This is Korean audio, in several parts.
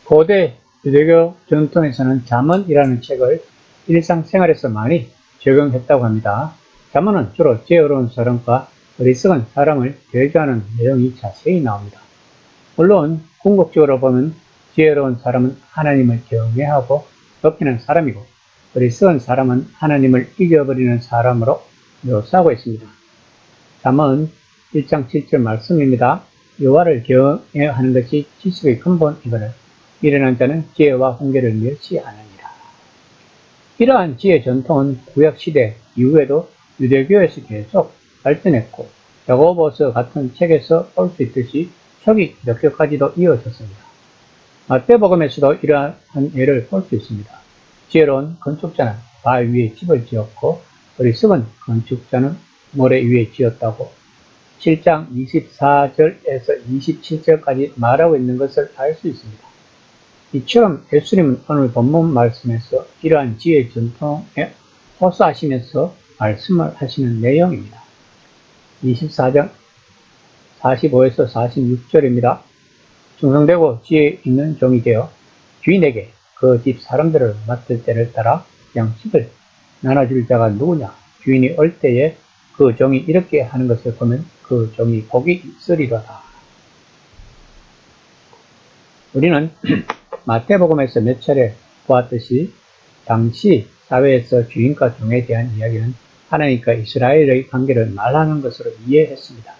고대 유대교 전통에서는 잠언이라는 책을 일상생활에서 많이 적용했다고 합니다. 잠언은 주로 지혜로운 사람과 어리석은 사람을 대조하는 내용이 자세히 나옵니다. 물론 궁극적으로 보면 지혜로운 사람은 하나님을 경외하고 높이는 사람이고 어리석은 사람은 하나님을 이겨버리는 사람으로 묘사하고 있습니다. 잠언 1장 7절 말씀입니다. 여호와를 경외하는 것이 지식의 근본이거늘 미련한 자는 지혜와 훈계를 멸시하느니라. 이러한 지혜 전통은 구약시대 이후에도 유대교에서 계속 발전했고 야고보서 같은 책에서 볼 수 있듯이 초기 기독교까지도 이어졌습니다. 마태복음에서도 이러한 예를 볼 수 있습니다. 지혜로운 건축자는 바위 위에 집을 지었고 어리석은 건축자는 모래 위에 지었다고 7장 24절에서 27절까지 말하고 있는 것을 알 수 있습니다. 이처럼 예수님은 오늘 본문 말씀에서 이러한 지혜 전통에 호소하시면서 말씀을 하시는 내용입니다. 24장 45에서 46절입니다. 충성되고 지혜 있는 종이 되어 주인에게 그 집 사람들을 맡을 때를 따라 양식을 나눠줄 자가 누구냐? 주인이 올 때에 그 종이 이렇게 하는 것을 보면 그 종이 복이 있으리로다. 우리는 마태복음에서 몇 차례 보았듯이 당시 사회에서 주인과 종에 대한 이야기는 하나님과 이스라엘의 관계를 말하는 것으로 이해했습니다.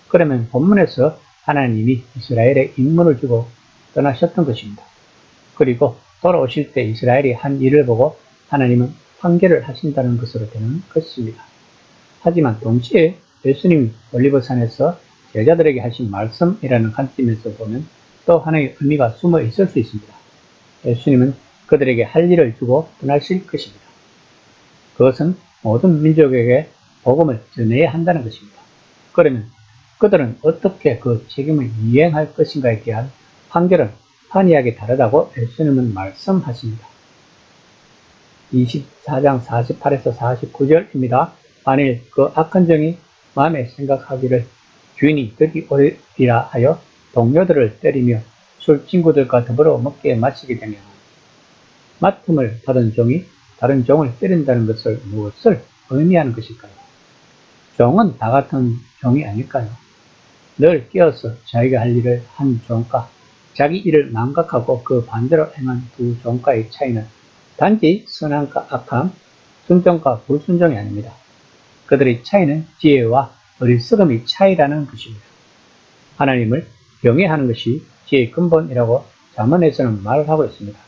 그러면 본문에서 하나님이 이스라엘에 임무를 주고 떠나셨던 것입니다. 그리고 돌아오실 때 이스라엘이 한 일을 보고 하나님은 판결을 하신다는 것으로 되는 것입니다. 하지만 동시에 예수님이 올리브산에서 제자들에게 하신 말씀이라는 관점에서 보면 또 하나의 의미가 숨어 있을 수 있습니다. 예수님은 그들에게 할 일을 주고 떠나실 것입니다. 그것은 모든 민족에게 복음을 전해야 한다는 것입니다. 그러면 그들은 어떻게 그 책임을 이행할 것인가에 대한 판결은 판이하게 다르다고 예수님은 말씀하십니다. 24장 48에서 49절입니다. 만일 그 악한 종이 마음에 생각하기를 주인이 드디 오리라 하여 동료들을 때리며 술 친구들과 더불어 먹게 마시게 되면 맡음을 받은 종이 다른 종을 때린다는 것을 무엇을 의미하는 것일까요? 종은 다 같은 종이 아닐까요? 늘 끼어서 자기가 할 일을 한 종과 자기 일을 망각하고 그 반대로 행한 두 종과의 차이는 단지 선함과 악함, 순종과 불순종이 아닙니다. 그들의 차이는 지혜와 어리석음의 차이라는 것입니다. 하나님을 경외하는 것이 지혜의 근본이라고 잠언에서는 말을 하고 있습니다.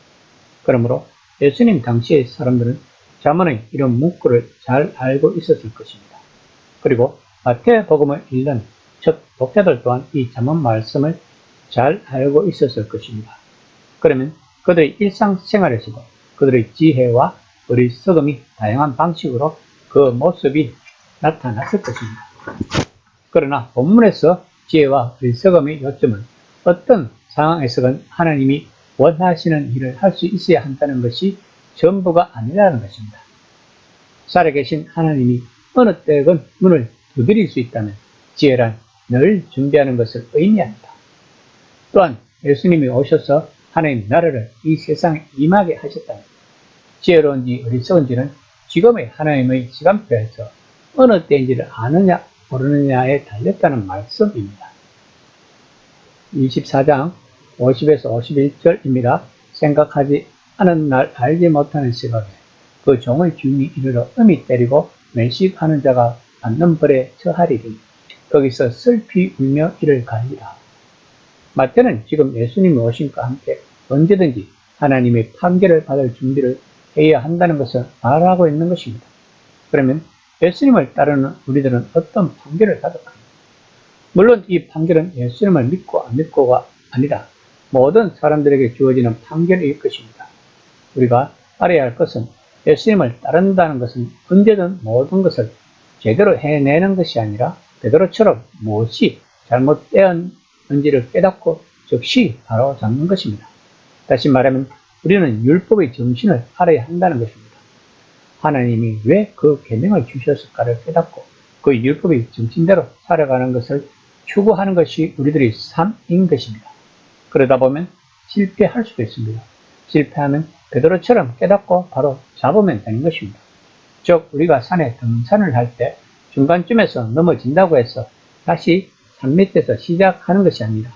그러므로 예수님 당시의 사람들은 잠언의 이런 문구를 잘 알고 있었을 것입니다. 그리고 마태복음을 읽는 첫 독자들 또한 이 잠언 말씀을 잘 알고 있었을 것입니다. 그러면 그들의 일상생활에서도 그들의 지혜와 어리석음이 다양한 방식으로 그 모습이 나타났을 것입니다. 그러나 본문에서 지혜와 어리석음의 요점은 어떤 상황에서건 하나님이 원하시는 일을 할 수 있어야 한다는 것이 전부가 아니라는 것입니다. 살아계신 하나님이 어느 때건 문을 두드릴 수 있다면 지혜란 늘 준비하는 것을 의미합니다. 또한 예수님이 오셔서 하나님 나라를 이 세상에 임하게 하셨다면 지혜로운지 어리석은지는 지금의 하나님의 시간표에서 어느 때인지를 아느냐 모르느냐에 달렸다는 말씀입니다. 24장 50에서 51절입니다. 생각하지 않은 날 알지 못하는 시각에 그 종의 주인이 이르러 음이 때리고 멸식하는 자가 받는 벌에 처하리니 거기서 슬피 울며 이를 갈리라. 마태는 지금 예수님이 오심과 함께 언제든지 하나님의 판결을 받을 준비를 해야 한다는 것을 말하고 있는 것입니다. 그러면 예수님을 따르는 우리들은 어떤 판결을 받을까요? 물론 이 판결은 예수님을 믿고 안 믿고가 아니라 모든 사람들에게 주어지는 판결일 것입니다. 우리가 알아야 할 것은 예수님을 따른다는 것은 언제든 모든 것을 제대로 해내는 것이 아니라 베드로처럼 무엇이 잘못되었는지를 깨닫고 즉시 바로 잡는 것입니다. 다시 말하면 우리는 율법의 정신을 알아야 한다는 것입니다. 하나님이 왜 그 계명을 주셨을까를 깨닫고 그 율법의 정신대로 살아가는 것을 추구하는 것이 우리들의 삶인 것입니다. 그러다 보면 실패할 수도 있습니다. 실패하면 베드로처럼 깨닫고 바로 잡으면 되는 것입니다. 즉 우리가 산에 등산을 할 때 중간쯤에서 넘어진다고 해서 다시 산 밑에서 시작하는 것이 아니라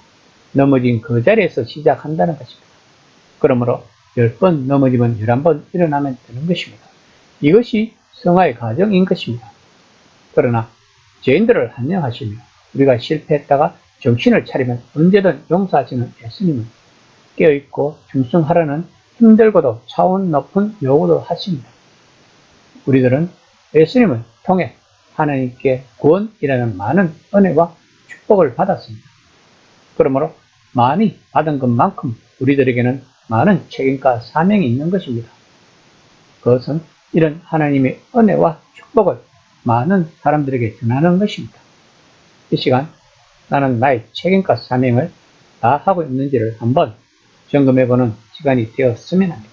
넘어진 그 자리에서 시작한다는 것입니다. 그러므로 10번 넘어지면 11번 일어나면 되는 것입니다. 이것이 성화의 과정인 것입니다. 그러나 죄인들을 환영하시며 우리가 실패했다가 정신을 차리면 언제든 용서하시는 예수님은 깨어있고 충성하라는 힘들고도 차원 높은 요구도 하십니다. 우리들은 예수님을 통해 하나님께 구원이라는 많은 은혜와 축복을 받았습니다. 그러므로 많이 받은 것만큼 우리들에게는 많은 책임과 사명이 있는 것입니다. 그것은 이런 하나님의 은혜와 축복을 많은 사람들에게 전하는 것입니다. 이 시간 나는 나의 책임과 사명을 다 하고 있는지를 한번 점검해보는 시간이 되었으면 합니다.